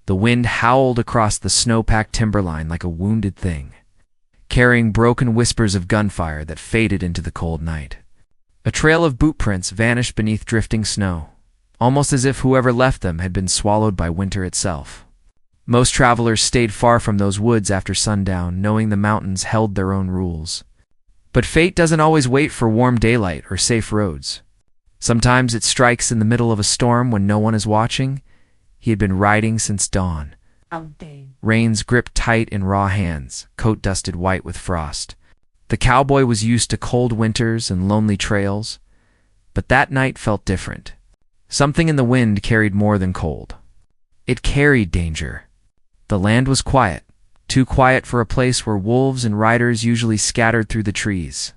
The wind howled across the snow-packed timberline like a wounded thing, carrying broken whispers of gunfire that faded into the cold night. A trail of boot prints vanished beneath drifting snow, almost as if whoever left them had been swallowed by winter itself. Most travelers stayed far from those woods after sundown, knowing the mountains held their own rules. But fate doesn't always wait for warm daylight or safe roads. Sometimes it strikes in the middle of a storm when no one is watching. He had been riding since dawn. Reins gripped tight in raw hands, coat dusted white with frost. The cowboy was used to cold winters and lonely trails, but that night felt different. Something in the wind carried more than cold. It carried danger. The land was quiet, too quiet for a place where wolves and riders usually scattered through the trees.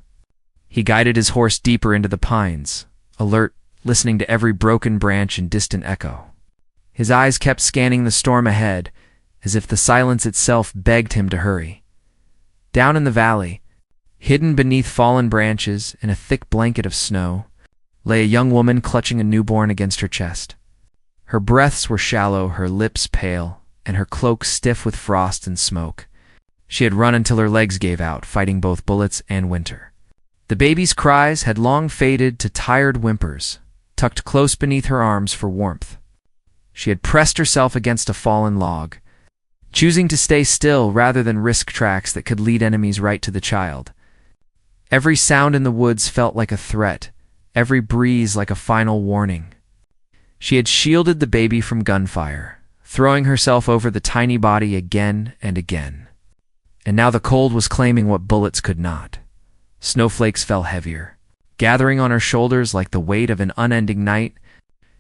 He guided his horse deeper into the pines, alert, listening to every broken branch and distant echo. His eyes kept scanning the storm ahead, as if the silence itself begged him to hurry. Down in the valley, hidden beneath fallen branches in a thick blanket of snow, lay a young woman clutching a newborn against her chest. Her breaths were shallow, her lips pale, and her cloak stiff with frost and smoke. She had run until her legs gave out, fighting both bullets and winter. The baby's cries had long faded to tired whimpers, tucked close beneath her arms for warmth. She had pressed herself against a fallen log, choosing to stay still rather than risk tracks that could lead enemies right to the child. Every sound in the woods felt like a threat, every breeze like a final warning. She had shielded the baby from gunfire, throwing herself over the tiny body again and again. And now the cold was claiming what bullets could not. Snowflakes fell heavier, gathering on her shoulders like the weight of an unending night.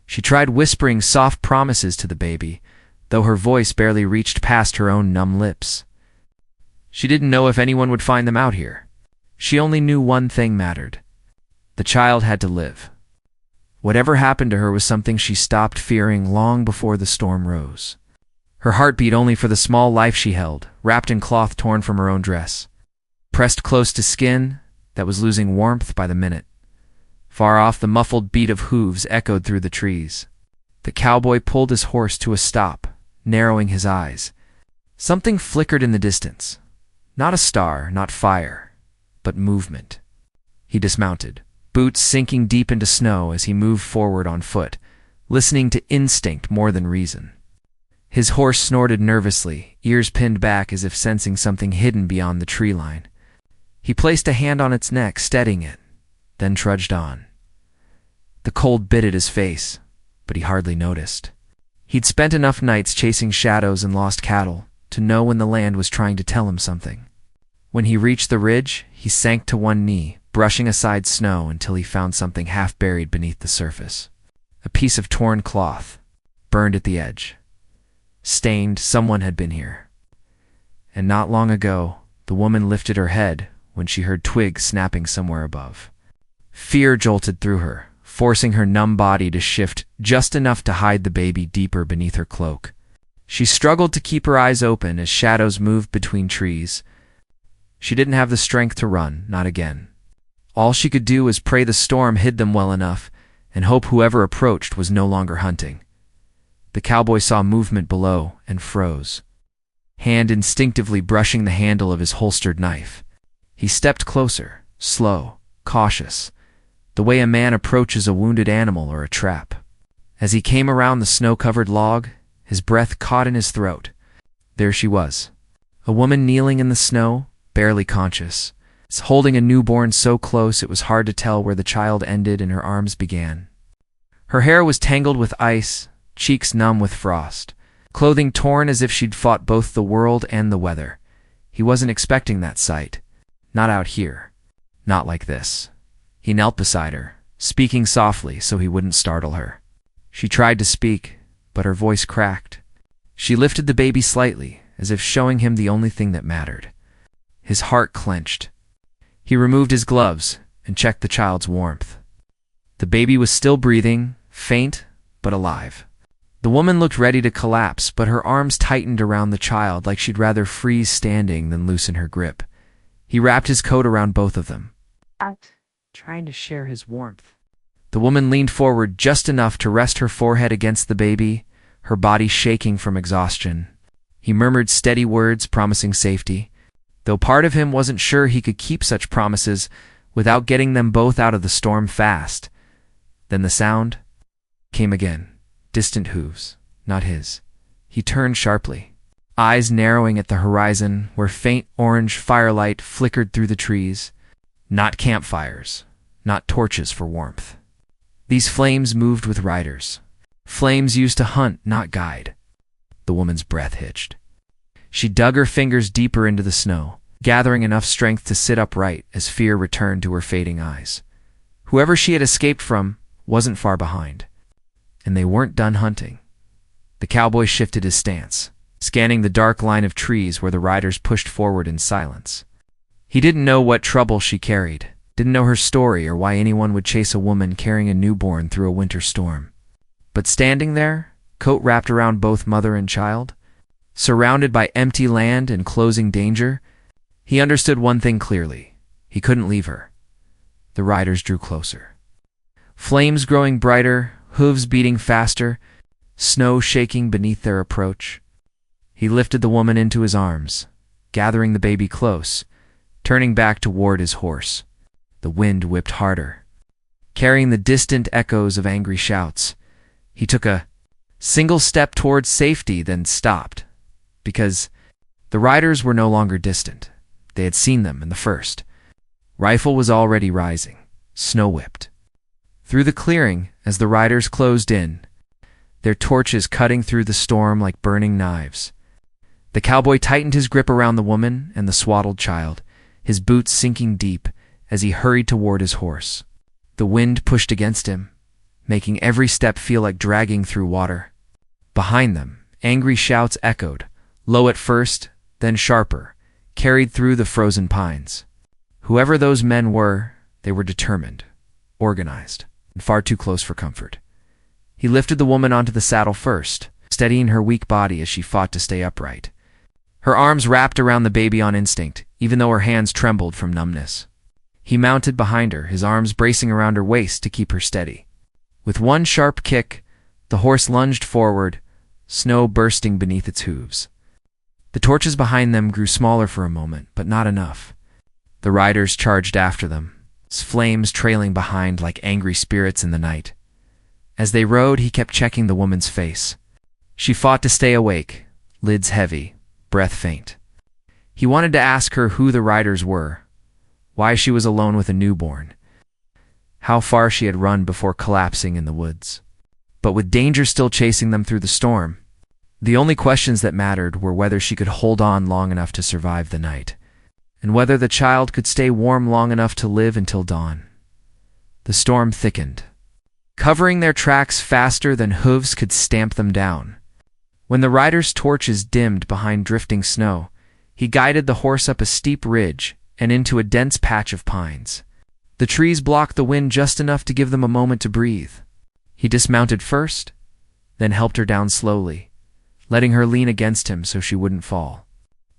She tried whispering soft promises to the baby, though her voice barely reached past her own numb lips. She didn't know if anyone would find them out here. She only knew one thing mattered. The child had to live. Whatever happened to her was something she stopped fearing long before the storm rose. Her heart beat only for the small life she held, wrapped in cloth torn from her own dress, pressed close to skin that was losing warmth by the minute. Far off, the muffled beat of hooves echoed through the trees. The cowboy pulled his horse to a stop, narrowing his eyes. Something flickered in the distance. Not a star, not fire, but movement. He dismounted, boots sinking deep into snow as he moved forward on foot, listening to instinct more than reason. His horse snorted nervously, ears pinned back as if sensing something hidden beyond the tree line. He placed a hand on its neck, steadying it, then trudged on. The cold bit at his face, but he hardly noticed. He'd spent enough nights chasing shadows and lost cattle to know when the land was trying to tell him something. When he reached the ridge, he sank to one knee, brushing aside snow until he found something half buried beneath the surface. A piece of torn cloth, burned at the edge. Stained, someone had been here. And not long ago, the woman lifted her head when she heard twigs snapping somewhere above. Fear jolted through her, forcing her numb body to shift just enough to hide the baby deeper beneath her cloak. She struggled to keep her eyes open as shadows moved between trees. She didn't have the strength to run, not again. All she could do was pray the storm hid them well enough and hope whoever approached was no longer hunting. The cowboy saw movement below and froze, hand instinctively brushing the handle of his holstered knife. He stepped closer, slow, cautious, the way a man approaches a wounded animal or a trap. As he came around the snow-covered log, his breath caught in his throat. There she was, a woman kneeling in the snow, barely conscious, holding a newborn so close it was hard to tell where the child ended and her arms began. Her hair was tangled with ice, cheeks numb with frost, clothing torn as if she'd fought both the world and the weather. He wasn't expecting that sight. Not out here. Not like this. He knelt beside her, speaking softly so he wouldn't startle her. She tried to speak, but her voice cracked. She lifted the baby slightly, as if showing him the only thing that mattered. His heart clenched. He removed his gloves and checked the child's warmth. The baby was still breathing, faint but alive. The woman looked ready to collapse, but her arms tightened around the child like she'd rather freeze standing than loosen her grip. He wrapped his coat around both of them, trying to share his warmth. The woman leaned forward just enough to rest her forehead against the baby, her body shaking from exhaustion. He murmured steady words promising safety, though part of him wasn't sure he could keep such promises without getting them both out of the storm fast. Then the sound came again, distant hooves, not his. He turned sharply, eyes narrowing at the horizon where faint orange firelight flickered through the trees. Not campfires, not torches for warmth. These flames moved with riders. Flames used to hunt, not guide. The woman's breath hitched. She dug her fingers deeper into the snow, gathering enough strength to sit upright as fear returned to her fading eyes. Whoever she had escaped from wasn't far behind, and they weren't done hunting. The cowboy shifted his stance, scanning the dark line of trees where the riders pushed forward in silence. He didn't know what trouble she carried, didn't know her story or why anyone would chase a woman carrying a newborn through a winter storm. But standing there, coat wrapped around both mother and child, surrounded by empty land and closing danger, he understood one thing clearly. He couldn't leave her. The riders drew closer. Flames growing brighter, hooves beating faster, snow shaking beneath their approach. He lifted the woman into his arms, gathering the baby close, turning back toward his horse. The wind whipped harder, carrying the distant echoes of angry shouts. He took a single step towards safety, then stopped, because the riders were no longer distant. They had seen them in the first. Rifle was already rising, snow-whipped. Through the clearing, as the riders closed in, their torches cutting through the storm like burning knives. The cowboy tightened his grip around the woman and the swaddled child, his boots sinking deep as he hurried toward his horse. The wind pushed against him, making every step feel like dragging through water. Behind them, angry shouts echoed, low at first, then sharper, carried through the frozen pines. Whoever those men were, they were determined, organized, and far too close for comfort. He lifted the woman onto the saddle first, steadying her weak body as she fought to stay upright. Her arms wrapped around the baby on instinct, even though her hands trembled from numbness. He mounted behind her, his arms bracing around her waist to keep her steady. With one sharp kick, the horse lunged forward, snow bursting beneath its hooves. The torches behind them grew smaller for a moment, but not enough. The riders charged after them, flames trailing behind like angry spirits in the night. As they rode, he kept checking the woman's face. She fought to stay awake, lids heavy, breath faint. He wanted to ask her who the riders were, why she was alone with a newborn, how far she had run before collapsing in the woods. But with danger still chasing them through the storm, the only questions that mattered were whether she could hold on long enough to survive the night, and whether the child could stay warm long enough to live until dawn. The storm thickened, covering their tracks faster than hooves could stamp them down. When the rider's torches dimmed behind drifting snow, he guided the horse up a steep ridge and into a dense patch of pines. The trees blocked the wind just enough to give them a moment to breathe. He dismounted first, then helped her down slowly, letting her lean against him so she wouldn't fall.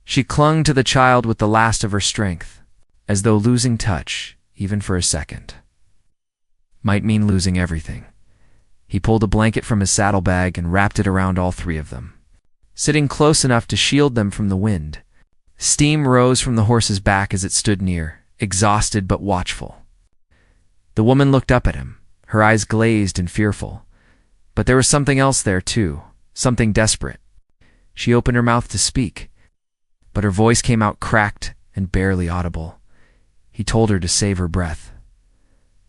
She clung to the child with the last of her strength, as though losing touch, even for a second, might mean losing everything. He pulled a blanket from his saddlebag and wrapped it around all three of them, sitting close enough to shield them from the wind. Steam rose from the horse's back as it stood near, exhausted but watchful. The woman looked up at him, her eyes glazed and fearful. But there was something else there, too, something desperate. She opened her mouth to speak, but her voice came out cracked and barely audible. He told her to save her breath.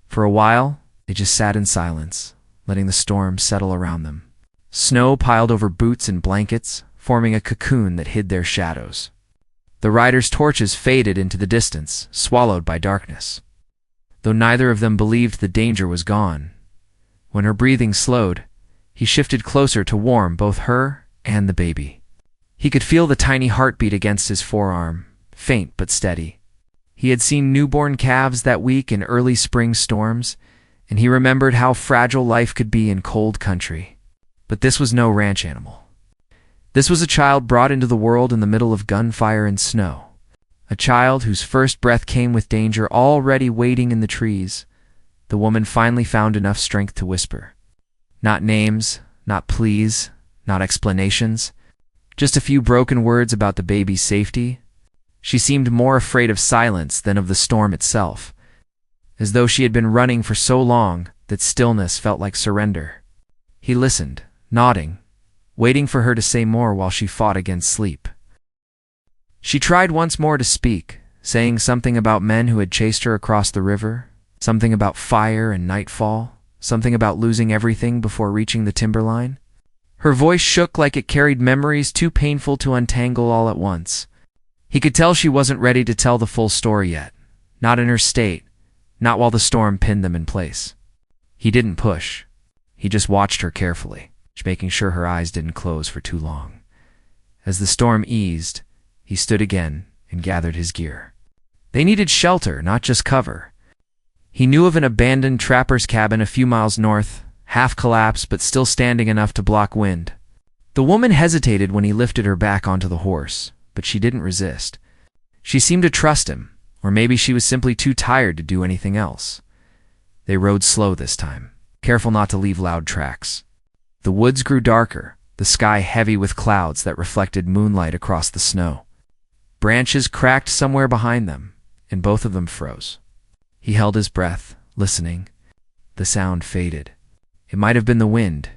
For a while, they just sat in silence, letting the storm settle around them. Snow piled over boots and blankets, forming a cocoon that hid their shadows. The riders' torches faded into the distance, swallowed by darkness. Though neither of them believed the danger was gone, when her breathing slowed, he shifted closer to warm both her and the baby. He could feel the tiny heartbeat against his forearm, faint but steady. He had seen newborn calves that week in early spring storms, and he remembered how fragile life could be in cold country. But this was no ranch animal. This was a child brought into the world in the middle of gunfire and snow. A child whose first breath came with danger already waiting in the trees. The woman finally found enough strength to whisper. Not names, not pleas, not explanations. Just a few broken words about the baby's safety. She seemed more afraid of silence than of the storm itself, as though she had been running for so long that stillness felt like surrender. He listened, nodding, waiting for her to say more while she fought against sleep. She tried once more to speak, saying something about men who had chased her across the river, something about fire and nightfall, something about losing everything before reaching the timberline. Her voice shook like it carried memories too painful to untangle all at once. He could tell she wasn't ready to tell the full story yet, not in her state, not while the storm pinned them in place. He didn't push. He just watched her carefully, making sure her eyes didn't close for too long. As the storm eased, he stood again and gathered his gear. They needed shelter, not just cover. He knew of an abandoned trapper's cabin a few miles north, half collapsed but still standing enough to block wind. The woman hesitated when he lifted her back onto the horse, but she didn't resist. She seemed to trust him, or maybe she was simply too tired to do anything else. They rode slow this time, careful not to leave loud tracks. The woods grew darker, the sky heavy with clouds that reflected moonlight across the snow. Branches cracked somewhere behind them, and both of them froze. He held his breath, listening. The sound faded. It might have been the wind,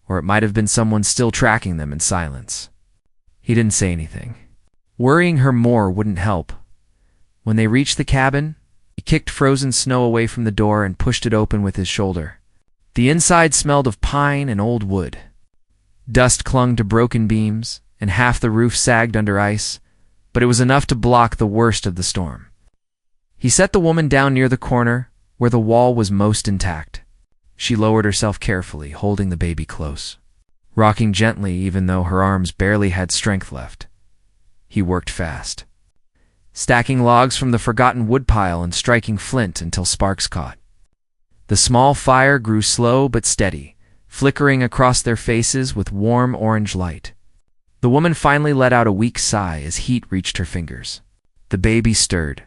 or it might have been someone still tracking them in silence. He didn't say anything. Worrying her more wouldn't help. When they reached the cabin, he kicked frozen snow away from the door and pushed it open with his shoulder. The inside smelled of pine and old wood. Dust clung to broken beams, and half the roof sagged under ice, but it was enough to block the worst of the storm. He set the woman down near the corner, where the wall was most intact. She lowered herself carefully, holding the baby close, rocking gently even though her arms barely had strength left. He worked fast, stacking logs from the forgotten woodpile and striking flint until sparks caught. The small fire grew slow but steady, flickering across their faces with warm orange light. The woman finally let out a weak sigh as heat reached her fingers. The baby stirred,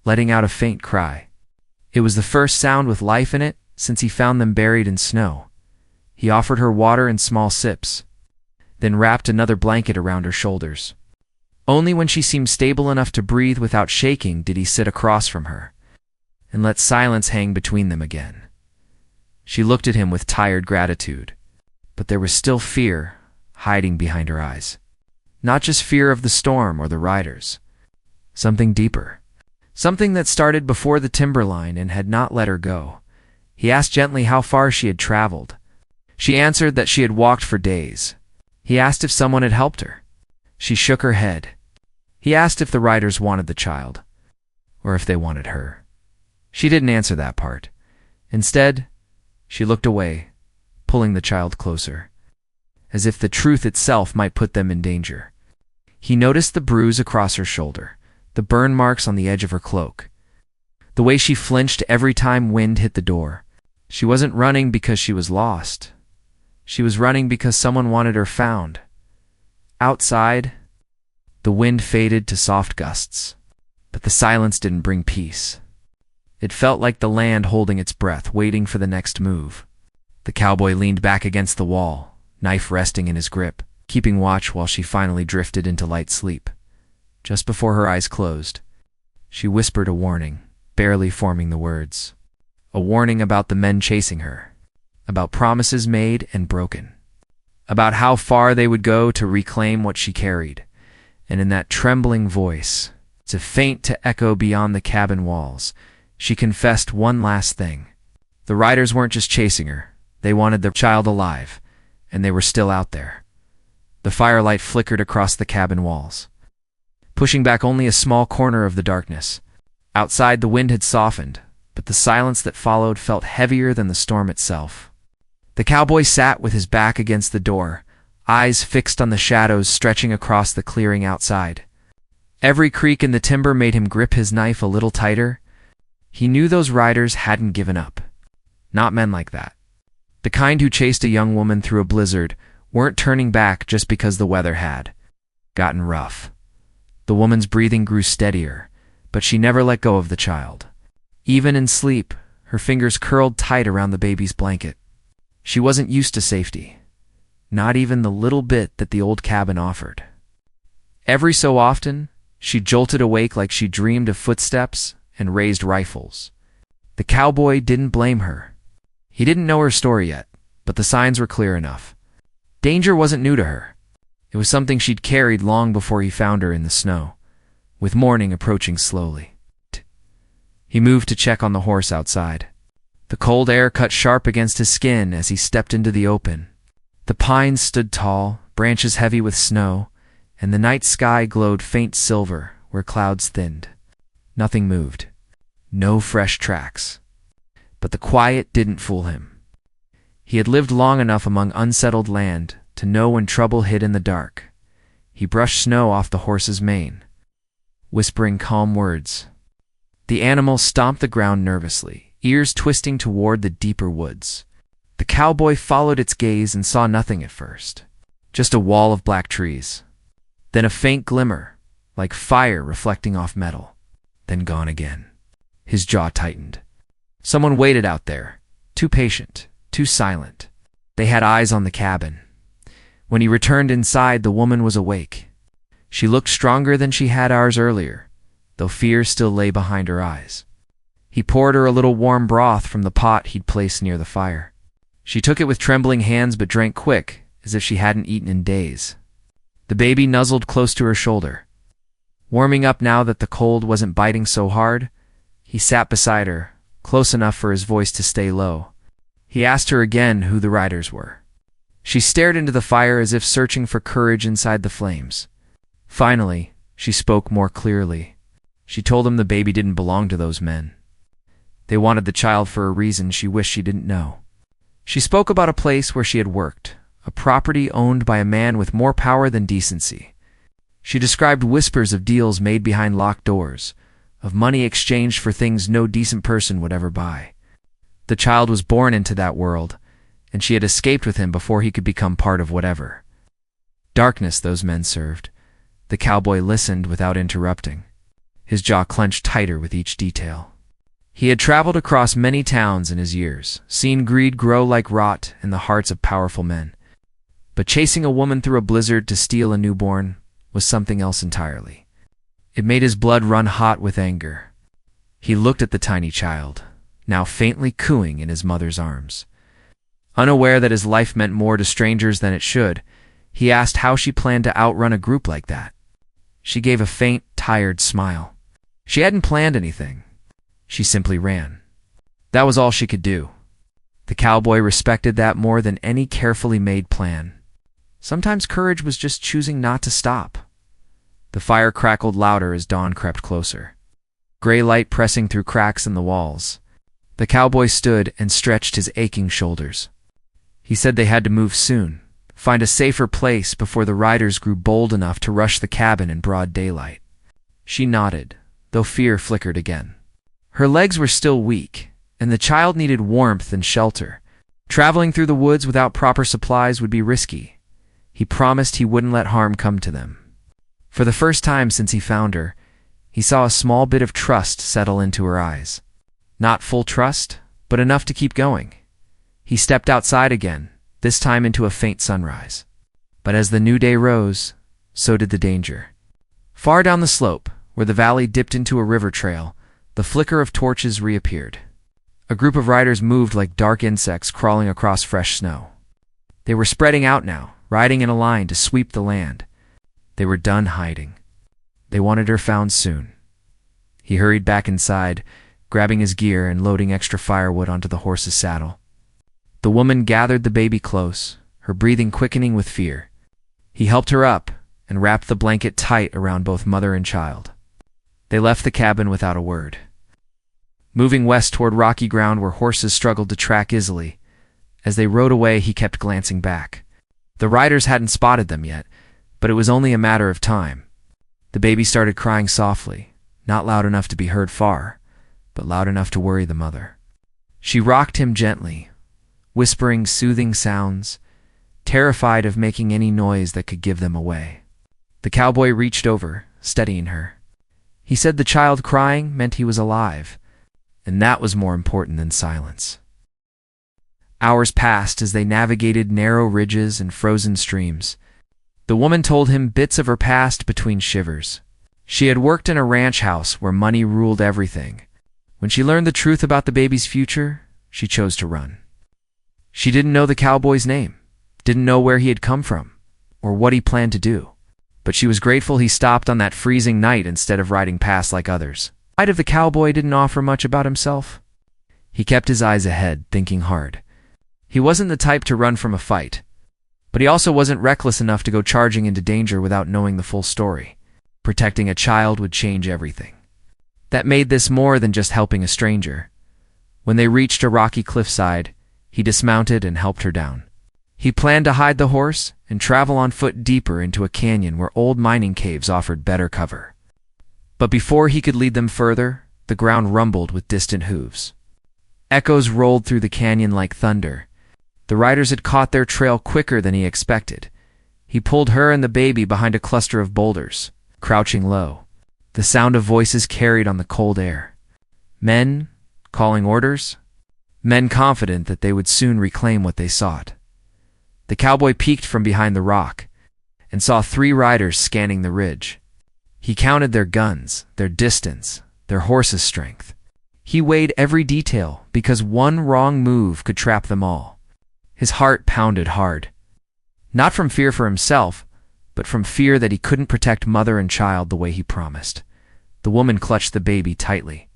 letting out a faint cry. It was the first sound with life in it since he found them buried in snow. He offered her water in small sips, then wrapped another blanket around her shoulders. Only when she seemed stable enough to breathe without shaking did he sit across from her and let silence hang between them again. She looked at him with tired gratitude, but there was still fear hiding behind her eyes. Not just fear of the storm or the riders. Something deeper. Something that started before the timberline and had not let her go. He asked gently how far she had traveled. She answered that she had walked for days. He asked if someone had helped her. She shook her head. He asked if the riders wanted the child, or if they wanted her. She didn't answer that part. Instead, she looked away, pulling the child closer, as if the truth itself might put them in danger. He noticed the bruise across her shoulder, the burn marks on the edge of her cloak, the way she flinched every time wind hit the door. She wasn't running because she was lost. She was running because someone wanted her found. Outside, the wind faded to soft gusts, but the silence didn't bring peace. It felt like the land holding its breath, waiting for the next move. The cowboy leaned back against the wall, knife resting in his grip, keeping watch while she finally drifted into light sleep. Just before her eyes closed, she whispered a warning, barely forming the words. A warning about the men chasing her, about promises made and broken, about how far they would go to reclaim what she carried. And in that trembling voice, too faint to echo beyond the cabin walls, she confessed one last thing. The riders weren't just chasing her. They wanted their child alive, and they were still out there. The firelight flickered across the cabin walls, pushing back only a small corner of the darkness. Outside, the wind had softened, but the silence that followed felt heavier than the storm itself. The cowboy sat with his back against the door, eyes fixed on the shadows stretching across the clearing outside. Every creak in the timber made him grip his knife a little tighter. He knew those riders hadn't given up. Not men like that. The kind who chased a young woman through a blizzard weren't turning back just because the weather had gotten rough. The woman's breathing grew steadier, but she never let go of the child. Even in sleep, her fingers curled tight around the baby's blanket. She wasn't used to safety. not even the little bit that the old cabin offered. Every so often, she jolted awake like she dreamed of footsteps and raised rifles. The cowboy didn't blame her. He didn't know her story yet, but the signs were clear enough. Danger wasn't new to her. It was something she'd carried long before he found her in the snow, with morning approaching slowly. He moved to check on the horse outside. The cold air cut sharp against his skin as he stepped into the open. The pines stood tall, branches heavy with snow, and the night sky glowed faint silver where clouds thinned. Nothing moved. No fresh tracks. But the quiet didn't fool him. He had lived long enough among unsettled land to know when trouble hid in the dark. He brushed snow off the horse's mane, whispering calm words. The animal stomped the ground nervously, ears twisting toward the deeper woods. The cowboy followed its gaze and saw nothing at first, just a wall of black trees. Then a faint glimmer, like fire reflecting off metal, then gone again. His jaw tightened. Someone waited out there, too patient, too silent. They had eyes on the cabin. When he returned inside, the woman was awake. She looked stronger than she had hours earlier, though fear still lay behind her eyes. He poured her a little warm broth from the pot he'd placed near the fire. She took it with trembling hands but drank quick, as if she hadn't eaten in days. The baby nuzzled close to her shoulder. Warming up now that the cold wasn't biting so hard, he sat beside her, close enough for his voice to stay low. He asked her again who the riders were. She stared into the fire as if searching for courage inside the flames. Finally, she spoke more clearly. She told him the baby didn't belong to those men. They wanted the child for a reason she wished she didn't know. She spoke about a place where she had worked, a property owned by a man with more power than decency. She described whispers of deals made behind locked doors, of money exchanged for things no decent person would ever buy. The child was born into that world, and she had escaped with him before he could become part of whatever. Darkness those men served. The cowboy listened without interrupting, his jaw clenched tighter with each detail. He had traveled across many towns in his years, seen greed grow like rot in the hearts of powerful men. But chasing a woman through a blizzard to steal a newborn was something else entirely. It made his blood run hot with anger. He looked at the tiny child, now faintly cooing in his mother's arms. Unaware that his life meant more to strangers than it should, he asked how she planned to outrun a group like that. She gave a faint, tired smile. She hadn't planned anything. She simply ran. That was all she could do. The cowboy respected that more than any carefully made plan. Sometimes courage was just choosing not to stop. The fire crackled louder as dawn crept closer, gray light pressing through cracks in the walls. The cowboy stood and stretched his aching shoulders. He said they had to move soon, find a safer place before the riders grew bold enough to rush the cabin in broad daylight. She nodded, though fear flickered again. Her legs were still weak, and the child needed warmth and shelter. Traveling through the woods without proper supplies would be risky. He promised he wouldn't let harm come to them. For the first time since he found her, he saw a small bit of trust settle into her eyes. Not full trust, but enough to keep going. He stepped outside again, this time into a faint sunrise. But as the new day rose, so did the danger. Far down the slope, where the valley dipped into a river trail, the flicker of torches reappeared. A group of riders moved like dark insects crawling across fresh snow. They were spreading out now, riding in a line to sweep the land. They were done hiding. They wanted her found soon. He hurried back inside, grabbing his gear and loading extra firewood onto the horse's saddle. The woman gathered the baby close, her breathing quickening with fear. He helped her up and wrapped the blanket tight around both mother and child. They left the cabin without a word. Moving west toward rocky ground where horses struggled to track easily, as they rode away he kept glancing back. The riders hadn't spotted them yet, but it was only a matter of time. The baby started crying softly, not loud enough to be heard far, but loud enough to worry the mother. She rocked him gently, whispering soothing sounds, terrified of making any noise that could give them away. The cowboy reached over, steadying her. He said the child crying meant he was alive, and that was more important than silence. Hours passed as they navigated narrow ridges and frozen streams. The woman told him bits of her past between shivers. She had worked in a ranch house where money ruled everything. When she learned the truth about the baby's future, she chose to run. She didn't know the cowboy's name, didn't know where he had come from, or what he planned to do. But she was grateful he stopped on that freezing night instead of riding past like others. The sight of the cowboy didn't offer much about himself. He kept his eyes ahead, thinking hard. He wasn't the type to run from a fight, but he also wasn't reckless enough to go charging into danger without knowing the full story. Protecting a child would change everything. That made this more than just helping a stranger. When they reached a rocky cliffside, he dismounted and helped her down. He planned to hide the horse and travel on foot deeper into a canyon where old mining caves offered better cover. But before he could lead them further, the ground rumbled with distant hooves. Echoes rolled through the canyon like thunder. The riders had caught their trail quicker than he expected. He pulled her and the baby behind a cluster of boulders, crouching low. The sound of voices carried on the cold air. Men calling orders? Men confident that they would soon reclaim what they sought. The cowboy peeked from behind the rock and saw 3 riders scanning the ridge. He counted their guns, their distance, their horses' strength. He weighed every detail because one wrong move could trap them all. His heart pounded hard. Not from fear for himself, but from fear that he couldn't protect mother and child the way he promised. The woman clutched the baby tightly.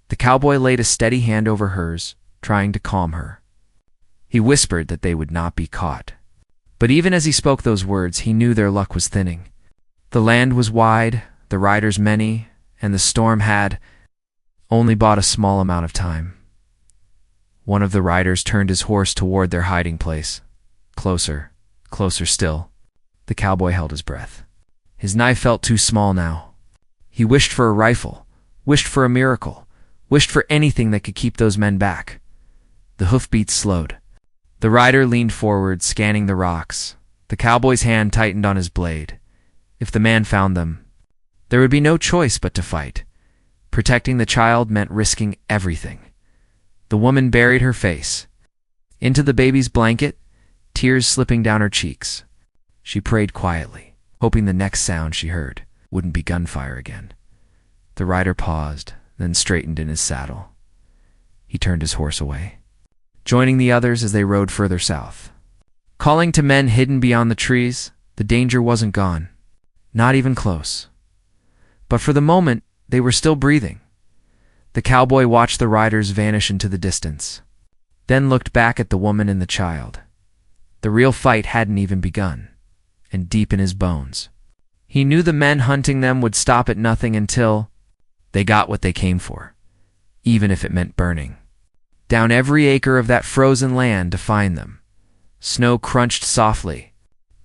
The cowboy laid a steady hand over hers, trying to calm her. He whispered that they would not be caught. But even as he spoke those words, he knew their luck was thinning. The land was wide, the riders many, and the storm had only bought a small amount of time. One of the riders turned his horse toward their hiding place. Closer, closer still. The cowboy held his breath. His knife felt too small now. He wished for a rifle, wished for a miracle, wished for anything that could keep those men back. The hoofbeats slowed. The rider leaned forward, scanning the rocks. The cowboy's hand tightened on his blade. If the man found them, there would be no choice but to fight. Protecting the child meant risking everything. The woman buried her face into the baby's blanket, tears slipping down her cheeks. She prayed quietly, hoping the next sound she heard wouldn't be gunfire again. The rider paused, then straightened in his saddle. He turned his horse away, joining the others as they rode further south. Calling to men hidden beyond the trees, the danger wasn't gone, not even close. But for the moment, they were still breathing. The cowboy watched the riders vanish into the distance, then looked back at the woman and the child. The real fight hadn't even begun, and deep in his bones, he knew the men hunting them would stop at nothing until they got what they came for, even if it meant burning. Down every acre of that frozen land to find them. Snow crunched softly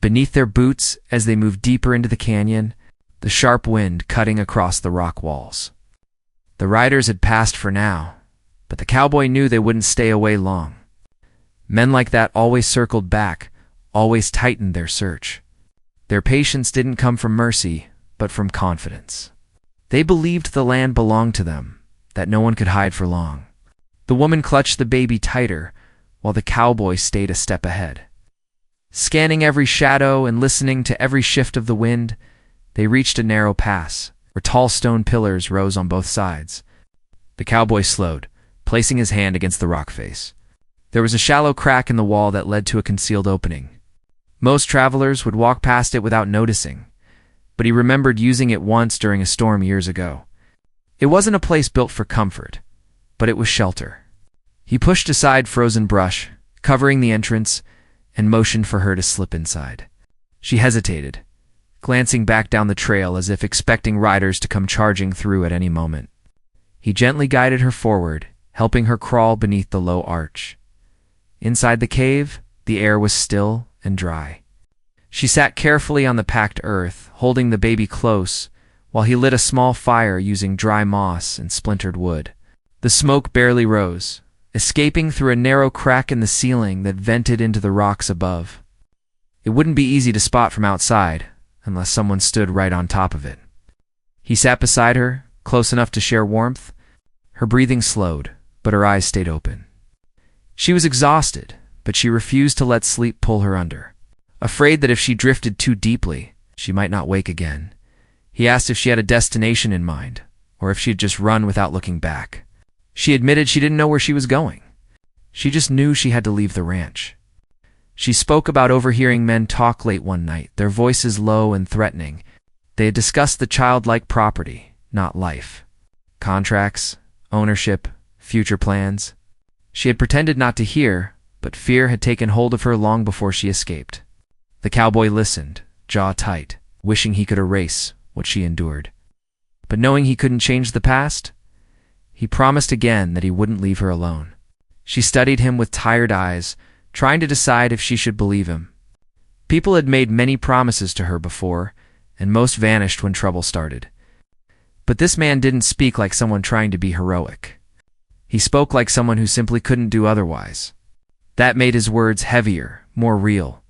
beneath their boots as they moved deeper into the canyon, the sharp wind cutting across the rock walls. The riders had passed for now, but the cowboy knew they wouldn't stay away long. Men like that always circled back, always tightened their search. Their patience didn't come from mercy, but from confidence. They believed the land belonged to them, that no one could hide for long. The woman clutched the baby tighter, while the cowboy stayed a step ahead. Scanning every shadow and listening to every shift of the wind, they reached a narrow pass, where tall stone pillars rose on both sides. The cowboy slowed, placing his hand against the rock face. There was a shallow crack in the wall that led to a concealed opening. Most travelers would walk past it without noticing, but he remembered using it once during a storm years ago. It wasn't a place built for comfort, but it was shelter. He pushed aside frozen brush, covering the entrance, and motioned for her to slip inside. She hesitated, glancing back down the trail as if expecting riders to come charging through at any moment. He gently guided her forward, helping her crawl beneath the low arch. Inside the cave, the air was still and dry. She sat carefully on the packed earth, holding the baby close, while he lit a small fire using dry moss and splintered wood. The smoke barely rose, escaping through a narrow crack in the ceiling that vented into the rocks above. It wouldn't be easy to spot from outside, unless someone stood right on top of it. He sat beside her, close enough to share warmth. Her breathing slowed, but her eyes stayed open. She was exhausted, but she refused to let sleep pull her under. Afraid that if she drifted too deeply, she might not wake again, he asked if she had a destination in mind, or if she'd just run without looking back. She admitted she didn't know where she was going. She just knew she had to leave the ranch. She spoke about overhearing men talk late one night, their voices low and threatening. They had discussed the childlike property, not life. Contracts, ownership, future plans. She had pretended not to hear, but fear had taken hold of her long before she escaped. The cowboy listened, jaw tight, wishing he could erase what she endured. But knowing he couldn't change the past, he promised again that he wouldn't leave her alone. She studied him with tired eyes, trying to decide if she should believe him. People had made many promises to her before, and most vanished when trouble started. But this man didn't speak like someone trying to be heroic. He spoke like someone who simply couldn't do otherwise. That made his words heavier, more real.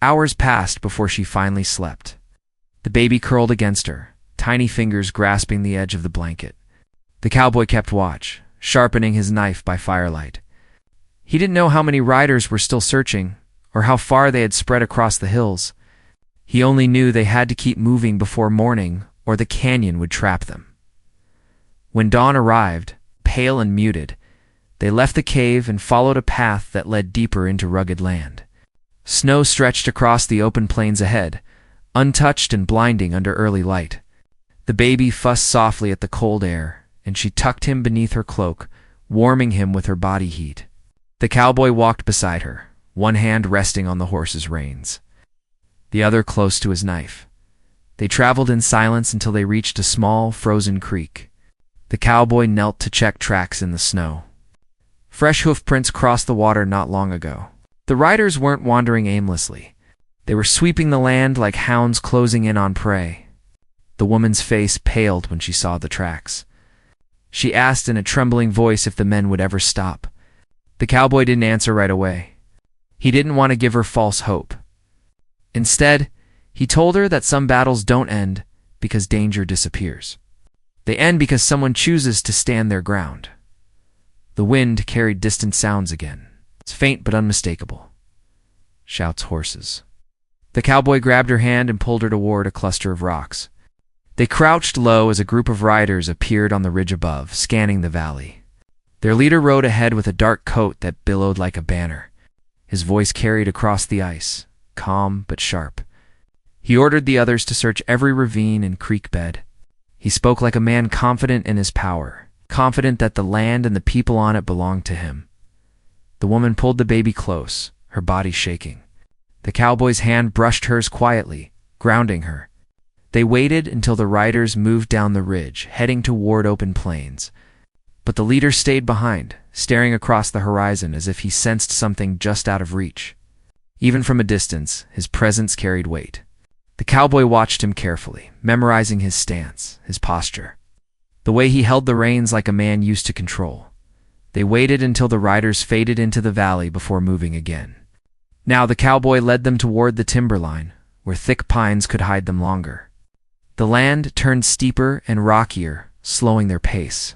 Hours passed before she finally slept. The baby curled against her, tiny fingers grasping the edge of the blanket. The cowboy kept watch, sharpening his knife by firelight. He didn't know how many riders were still searching, or how far they had spread across the hills. He only knew they had to keep moving before morning, or the canyon would trap them. When dawn arrived, pale and muted, they left the cave and followed a path that led deeper into rugged land. Snow stretched across the open plains ahead, untouched and blinding under early light. The baby fussed softly at the cold air, and she tucked him beneath her cloak, warming him with her body heat. The cowboy walked beside her, one hand resting on the horse's reins, the other close to his knife. They traveled in silence until they reached a small, frozen creek. The cowboy knelt to check tracks in the snow. Fresh hoofprints crossed the water not long ago. The riders weren't wandering aimlessly. They were sweeping the land like hounds closing in on prey. The woman's face paled when she saw the tracks. She asked in a trembling voice if the men would ever stop. The cowboy didn't answer right away. He didn't want to give her false hope. Instead, he told her that some battles don't end because danger disappears. They end because someone chooses to stand their ground. The wind carried distant sounds again. It's faint but unmistakable. Shouts horses. The cowboy grabbed her hand and pulled her toward a cluster of rocks. They crouched low as a group of riders appeared on the ridge above, scanning the valley. Their leader rode ahead with a dark coat that billowed like a banner. His voice carried across the ice, calm but sharp. He ordered the others to search every ravine and creek bed. He spoke like a man confident in his power, confident that the land and the people on it belonged to him. The woman pulled the baby close, her body shaking. The cowboy's hand brushed hers quietly, grounding her. They waited until the riders moved down the ridge, heading toward open plains. But the leader stayed behind, staring across the horizon as if he sensed something just out of reach. Even from a distance, his presence carried weight. The cowboy watched him carefully, memorizing his stance, his posture, the way he held the reins like a man used to control. They waited until the riders faded into the valley before moving again. Now the cowboy led them toward the timberline, where thick pines could hide them longer. The land turned steeper and rockier, slowing their pace.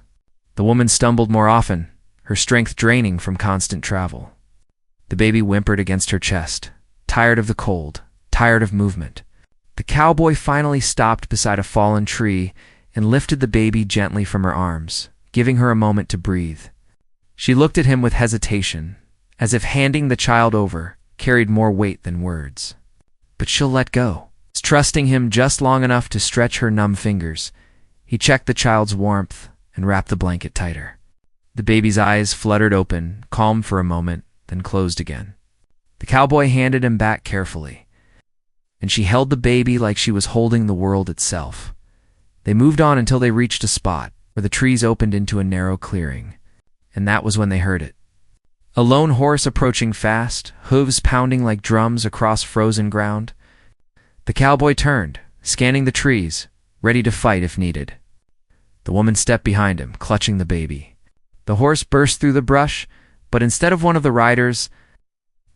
The woman stumbled more often, her strength draining from constant travel. The baby whimpered against her chest, tired of the cold, tired of movement. The cowboy finally stopped beside a fallen tree and lifted the baby gently from her arms, giving her a moment to breathe. She looked at him with hesitation, as if handing the child over carried more weight than words. But she'll let go. Trusting him just long enough to stretch her numb fingers, he checked the child's warmth and wrapped the blanket tighter. The baby's eyes fluttered open, calm for a moment, then closed again. The cowboy handed him back carefully, and she held the baby like she was holding the world itself. They moved on until they reached a spot where the trees opened into a narrow clearing, and that was when they heard it. A lone horse approaching fast, hooves pounding like drums across frozen ground. The cowboy turned, scanning the trees, ready to fight if needed. The woman stepped behind him, clutching the baby. The horse burst through the brush, but instead of one of the riders,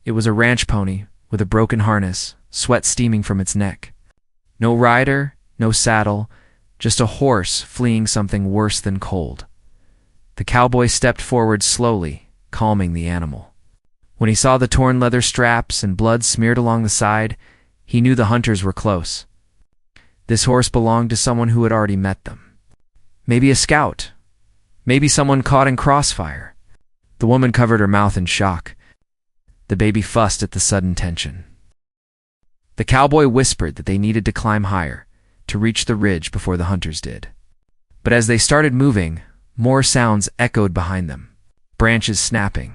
it was a ranch pony with a broken harness, sweat steaming from its neck. No rider, no saddle, just a horse fleeing something worse than cold. The cowboy stepped forward slowly, calming the animal. When he saw the torn leather straps and blood smeared along the side, he knew the hunters were close. This horse belonged to someone who had already met them. Maybe a scout. Maybe someone caught in crossfire. The woman covered her mouth in shock. The baby fussed at the sudden tension. The cowboy whispered that they needed to climb higher, to reach the ridge before the hunters did. But as they started moving, more sounds echoed behind them. Branches snapping,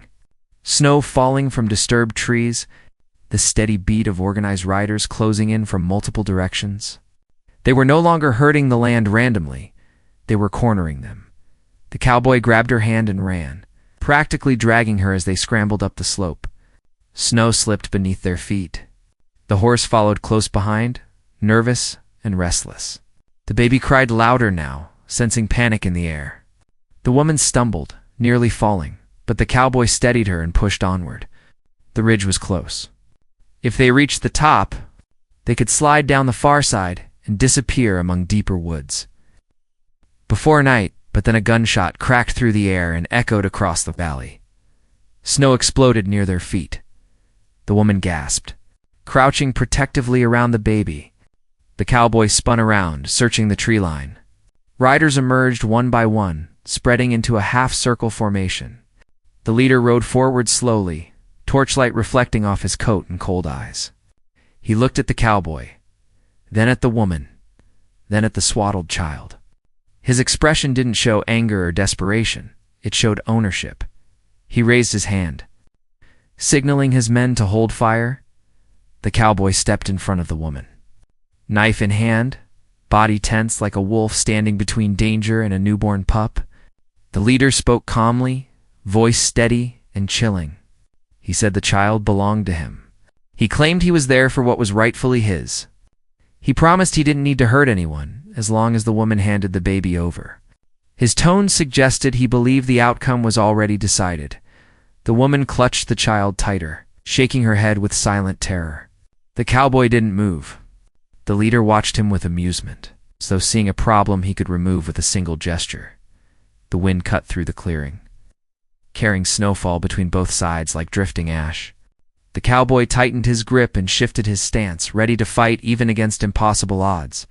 snow falling from disturbed trees, the steady beat of organized riders closing in from multiple directions. They were no longer herding the land randomly. They were cornering them. The cowboy grabbed her hand and ran, practically dragging her as they scrambled up the slope. Snow slipped beneath their feet. The horse followed close behind, nervous and restless. The baby cried louder now, sensing panic in the air. The woman stumbled, nearly falling, but the cowboy steadied her and pushed onward. The ridge was close. If they reached the top, they could slide down the far side and disappear among deeper woods. Before night, but then a gunshot cracked through the air and echoed across the valley. Snow exploded near their feet. The woman gasped, crouching protectively around the baby. The cowboy spun around, searching the tree line. Riders emerged one by one, spreading into a half-circle formation. The leader rode forward slowly, torchlight reflecting off his coat and cold eyes. He looked at the cowboy, then at the woman, then at the swaddled child. His expression didn't show anger or desperation. It showed ownership. He raised his hand, signaling his men to hold fire. The cowboy stepped in front of the woman. Knife in hand, body tense like a wolf standing between danger and a newborn pup, the leader spoke calmly, voice steady and chilling. He said the child belonged to him. He claimed he was there for what was rightfully his. He promised he didn't need to hurt anyone, as long as the woman handed the baby over. His tone suggested he believed the outcome was already decided. The woman clutched the child tighter, shaking her head with silent terror. The cowboy didn't move. The leader watched him with amusement, as though seeing a problem he could remove with a single gesture. The wind cut through the clearing, carrying snowfall between both sides like drifting ash. The cowboy tightened his grip and shifted his stance, ready to fight even against impossible odds.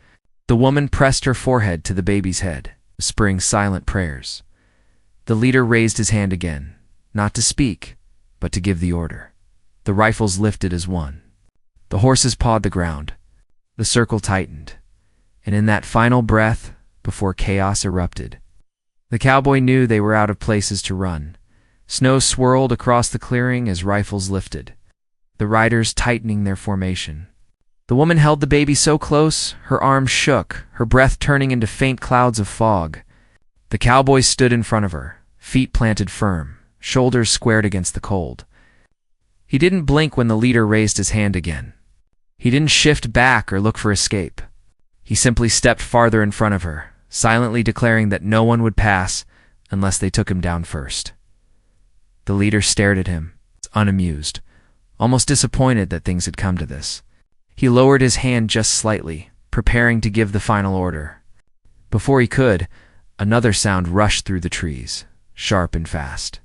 The woman pressed her forehead to the baby's head, whispering silent prayers. The leader raised his hand again, not to speak, but to give the order. The rifles lifted as one. The horses pawed the ground. The circle tightened, and in that final breath, before chaos erupted, the cowboy knew they were out of places to run. Snow swirled across the clearing as rifles lifted, the riders tightening their formation. The woman held the baby so close, her arms shook, her breath turning into faint clouds of fog. The cowboy stood in front of her, feet planted firm, shoulders squared against the cold. He didn't blink when the leader raised his hand again. He didn't shift back or look for escape. He simply stepped farther in front of her, silently declaring that no one would pass unless they took him down first. The leader stared at him, unamused, almost disappointed that things had come to this. He lowered his hand just slightly, preparing to give the final order. Before he could, another sound rushed through the trees, sharp and fast.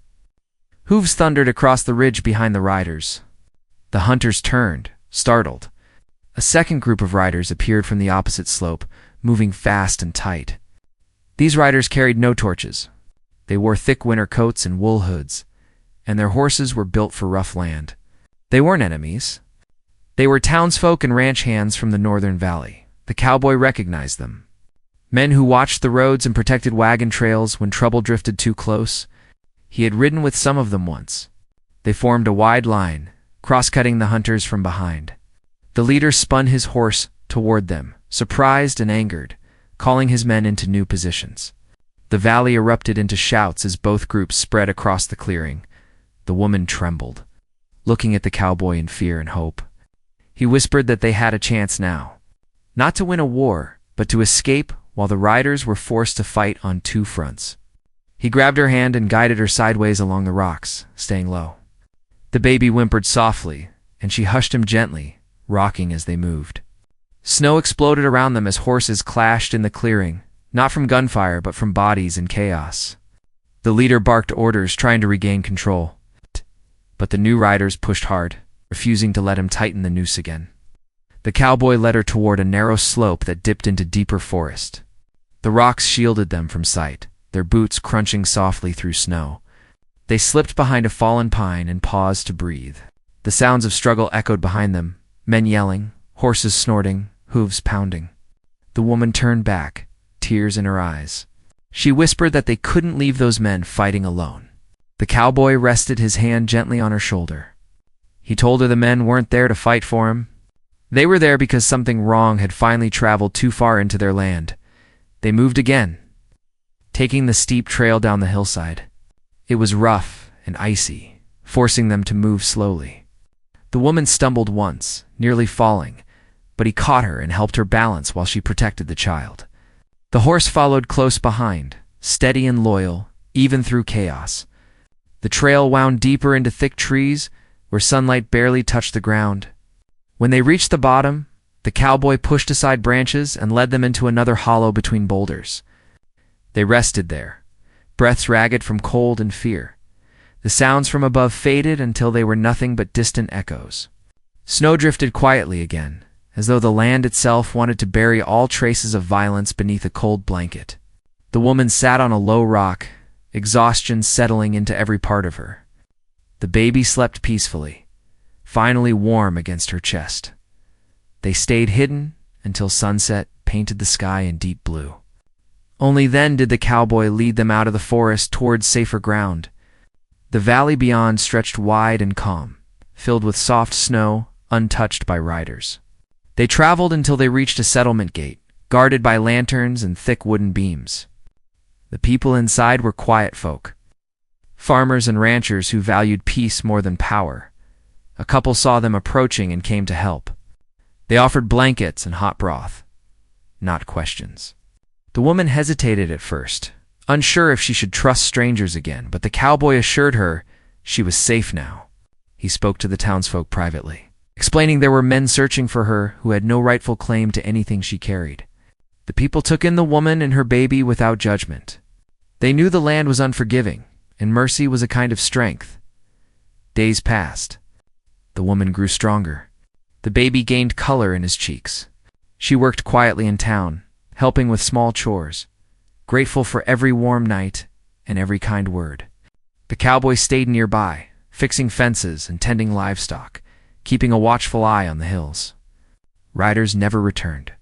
Hooves thundered across the ridge behind the riders. The hunters turned, startled. A second group of riders appeared from the opposite slope, moving fast and tight. These riders carried no torches. They wore thick winter coats and wool hoods, and their horses were built for rough land. They weren't enemies. They were townsfolk and ranch hands from the northern valley. The cowboy recognized them. Men who watched the roads and protected wagon trails when trouble drifted too close. He had ridden with some of them once. They formed a wide line, cross-cutting the hunters from behind. The leader spun his horse toward them, surprised and angered, calling his men into new positions. The valley erupted into shouts as both groups spread across the clearing. The woman trembled, looking at the cowboy in fear and hope. He whispered that they had a chance now, not to win a war, but to escape while the riders were forced to fight on two fronts. He grabbed her hand and guided her sideways along the rocks, staying low. The baby whimpered softly, and she hushed him gently, rocking as they moved. Snow exploded around them as horses clashed in the clearing, not from gunfire but from bodies and chaos. The leader barked orders, trying to regain control. But the new riders pushed hard, refusing to let him tighten the noose again. The cowboy led her toward a narrow slope that dipped into deeper forest. The rocks shielded them from sight, their boots crunching softly through snow. They slipped behind a fallen pine and paused to breathe. The sounds of struggle echoed behind them, men yelling, horses snorting, hooves pounding. The woman turned back, tears in her eyes. She whispered that they couldn't leave those men fighting alone. The cowboy rested his hand gently on her shoulder. He told her the men weren't there to fight for him. They were there because something wrong had finally traveled too far into their land. They moved again, taking the steep trail down the hillside. It was rough and icy, forcing them to move slowly. The woman stumbled once, nearly falling, but he caught her and helped her balance while she protected the child. The horse followed close behind, steady and loyal, even through chaos. The trail wound deeper into thick trees, where sunlight barely touched the ground. When they reached the bottom, the cowboy pushed aside branches and led them into another hollow between boulders. They rested there, breaths ragged from cold and fear. The sounds from above faded until they were nothing but distant echoes. Snow drifted quietly again, as though the land itself wanted to bury all traces of violence beneath a cold blanket. The woman sat on a low rock, exhaustion settling into every part of her. The baby slept peacefully, finally warm against her chest. They stayed hidden until sunset painted the sky in deep blue. Only then did the cowboy lead them out of the forest towards safer ground. The valley beyond stretched wide and calm, filled with soft snow, untouched by riders. They traveled until they reached a settlement gate, guarded by lanterns and thick wooden beams. The people inside were quiet folk, farmers and ranchers who valued peace more than power. A couple saw them approaching and came to help. They offered blankets and hot broth, not questions. The woman hesitated at first, unsure if she should trust strangers again, but the cowboy assured her she was safe now. He spoke to the townsfolk privately, explaining there were men searching for her who had no rightful claim to anything she carried. The people took in the woman and her baby without judgment. They knew the land was unforgiving, and mercy was a kind of strength. Days passed. The woman grew stronger. The baby gained color in his cheeks. She worked quietly in town, helping with small chores, grateful for every warm night and every kind word. The cowboy stayed nearby, fixing fences and tending livestock, keeping a watchful eye on the hills. Riders never returned.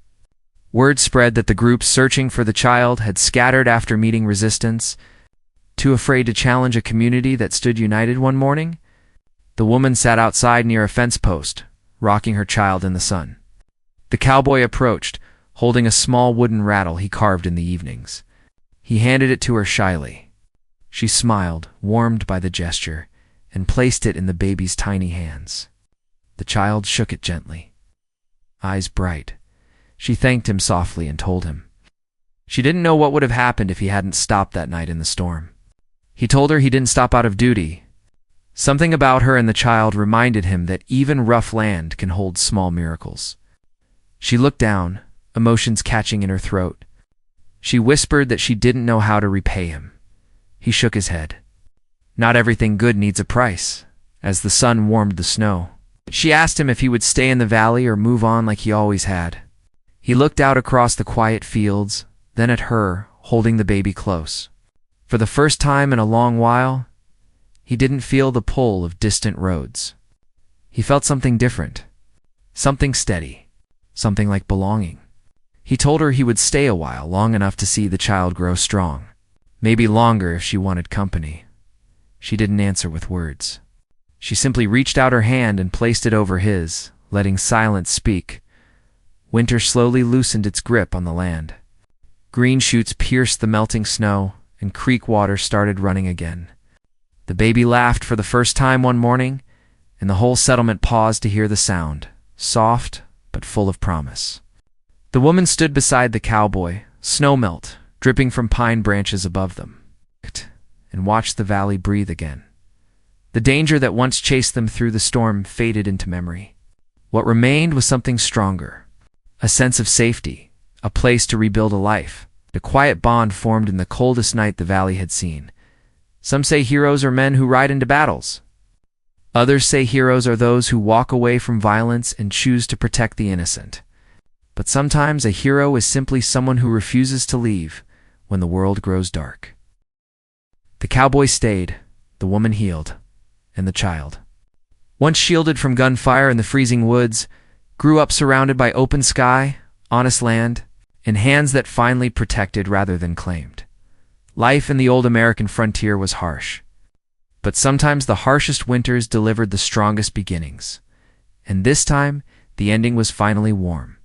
Word spread that the groups searching for the child had scattered after meeting resistance. Too afraid to challenge a community that stood united one morning, the woman sat outside near a fence post, rocking her child in the sun. The cowboy approached, holding a small wooden rattle he carved in the evenings. He handed it to her shyly. She smiled, warmed by the gesture, and placed it in the baby's tiny hands. The child shook it gently, eyes bright. She thanked him softly and told him. She didn't know what would have happened if he hadn't stopped that night in the storm. He told her he didn't stop out of duty. Something about her and the child reminded him that even rough land can hold small miracles. She looked down, emotions catching in her throat. She whispered that she didn't know how to repay him. He shook his head. Not everything good needs a price, as the sun warmed the snow. She asked him if he would stay in the valley or move on like he always had. He looked out across the quiet fields, then at her, holding the baby close. For the first time in a long while, he didn't feel the pull of distant roads. He felt something different, something steady, something like belonging. He told her he would stay a while, long enough to see the child grow strong, maybe longer if she wanted company. She didn't answer with words. She simply reached out her hand and placed it over his, letting silence speak. Winter slowly loosened its grip on the land. Green shoots pierced the melting snow, and creek water started running again. The baby laughed for the first time one morning, and the whole settlement paused to hear the sound, soft but full of promise. The woman stood beside the cowboy, snowmelt dripping from pine branches above them, and watched the valley breathe again. The danger that once chased them through the storm faded into memory. What remained was something stronger, a sense of safety, a place to rebuild a life. A quiet bond formed in the coldest night the valley had seen. Some say heroes are men who ride into battles. Others say heroes are those who walk away from violence and choose to protect the innocent. But sometimes a hero is simply someone who refuses to leave when the world grows dark. The cowboy stayed, the woman healed, and the child, once shielded from gunfire in the freezing woods, grew up surrounded by open sky, honest land, and hands that finally protected rather than claimed. Life in the old American frontier was harsh, but sometimes the harshest winters delivered the strongest beginnings. And this time, the ending was finally warm.